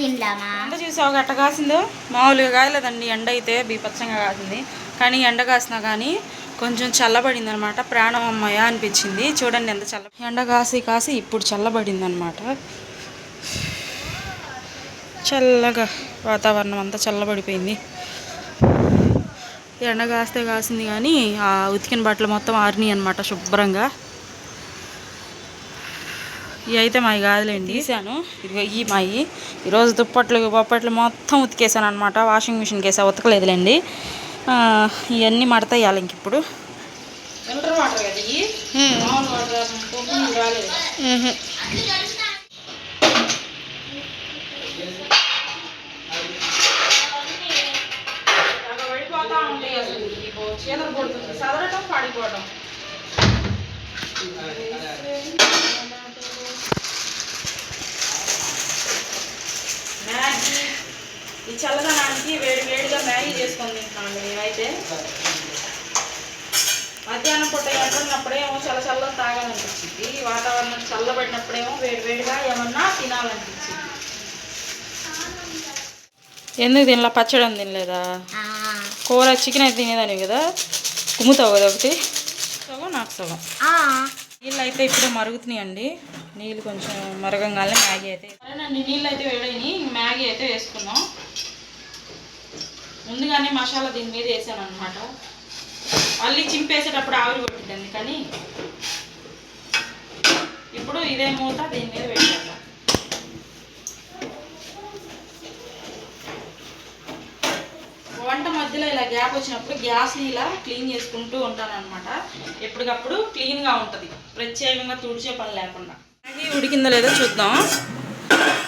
ఎండ చూసావు గట్ట కాసిందో, మామూలుగా కాయలేదండి. ఎండ అయితే బీపచ్చంగా కాసింది, కానీ ఎండ కాసినా కానీ కొంచెం చల్లబడింది అనమాట. ప్రాణం అమ్మాయ అనిపించింది. చూడండి ఎంత ఎండ కాసి ఇప్పుడు చల్లబడింది అనమాట. చల్లగా వాతావరణం అంతా చల్లబడిపోయింది. ఎండ కాసింది కానీ ఆ ఉతికిన బట్టలు మొత్తం ఆరినాయి అనమాట శుభ్రంగా. ఇవి అయితే మావి కాదులేండి, తీసాను. ఇదిగో ఈ మావి. ఈరోజు బొప్పట్లు మొత్తం ఉతికేసాను అనమాట. వాషింగ్ మిషన్కి వేసా, ఉతకలేదులేండి. ఇవన్నీ మడతయ్యాలి ఇంక ఇప్పుడు. ఫిల్టర్ వాటర్ కదా ఇవి, మామూలు వాటర్ రాలేదు. పడిపోతా ఉంటాయి అసలు. చీదర పడుతుంది, చదరటం పడిపోవడం. మ్యాగీ ఈ చల్లదనానికి వేడిగా మ్యాగీ చేసుకొని తింటున్నాను నేనైతే. మధ్యాహ్నం పూట ఎండున్నప్పుడేమో చల్ల తాగాలనిపించింది. వాతావరణం చల్లబడినప్పుడేమో వేడిగా ఏమన్నా తినాలనిపించింది. ఎందుకు తినలా? పచ్చడి తినలేదా? కూర చికెన్ అయితే తినేదాన్ని కదా, కుమ్ముతావు కదా ఒకటి, సగం నాకు సగం. నీళ్ళు అయితే ఇప్పుడే మరుగుతున్నాయండి. నీళ్ళు కొంచెం మరగంగానే మ్యాగీ అయితే. సరేనండి, నీళ్ళు అయితే వేడైనాయి. మ్యాగీ అయితే వేసుకున్నాం. ముందుగానే మసాలా దీని మీద వేసాను అనమాట. మళ్ళీ చింపేసేటప్పుడు ఆవిరి కొట్టిద్దండి, కానీ ఇప్పుడు ఇదే మూత దీని మీద పెట్టాను. వంట మధ్యలో ఇలా గ్యాప్ వచ్చినప్పుడు గ్యాస్ని ఇలా క్లీన్ చేసుకుంటూ ఉంటాను అనమాట. ఎప్పటికప్పుడు క్లీన్గా ఉంటుంది, ప్రత్యేకంగా తుడిచే పని లేకుండా. మ్యాగీ ఉడికిందో లేదో చూద్దాం.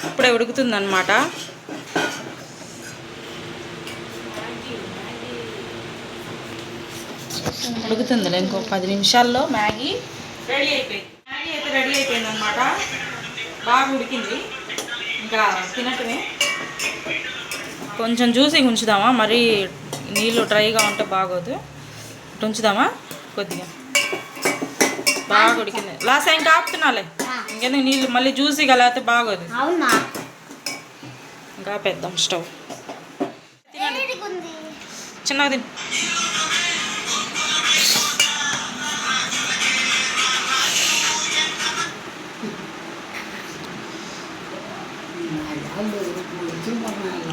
ఇప్పుడే ఉడుకుతుంది అనమాట. ఉడుకుతుందిలే, ఇంకో 10 నిమిషాల్లో మ్యాగీ రెడీ అయిపోయింది. మ్యాగీ అయితే రెడీ అయిపోయింది అనమాట. బాగా ఉడికింది, ఇంకా తినటమే. కొంచెం జ్యూసీగా ఉంచుదామా, మరీ నీళ్ళు డ్రైగా ఉంటే బాగోదు. ఉంచుదామా కొద్దిగా. బాగా ఉడికింది. లాస్ట్ ఇంకా ఆపుతున్నాలే, ఇంకెందుకు నీళ్ళు మళ్ళీ జ్యూసీగా లేకపోతే బాగోదు. ఇంకా పెద్దాం స్టవ్. చిన్నగా తిని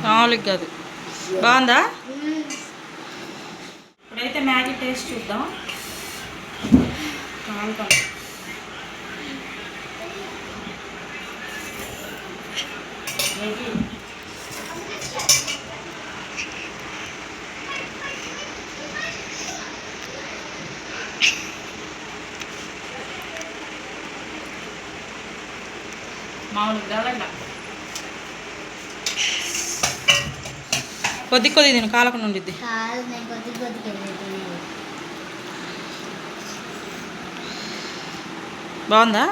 మామూలుగా కాదు. బాగుందా? ఇప్పుడైతే మ్యాగీ టేస్ట్ చూద్దాం. మామూలుగా కాదండి, కొద్ది తిను, కాలకుండా ఉండిద్ది. బాగుందా?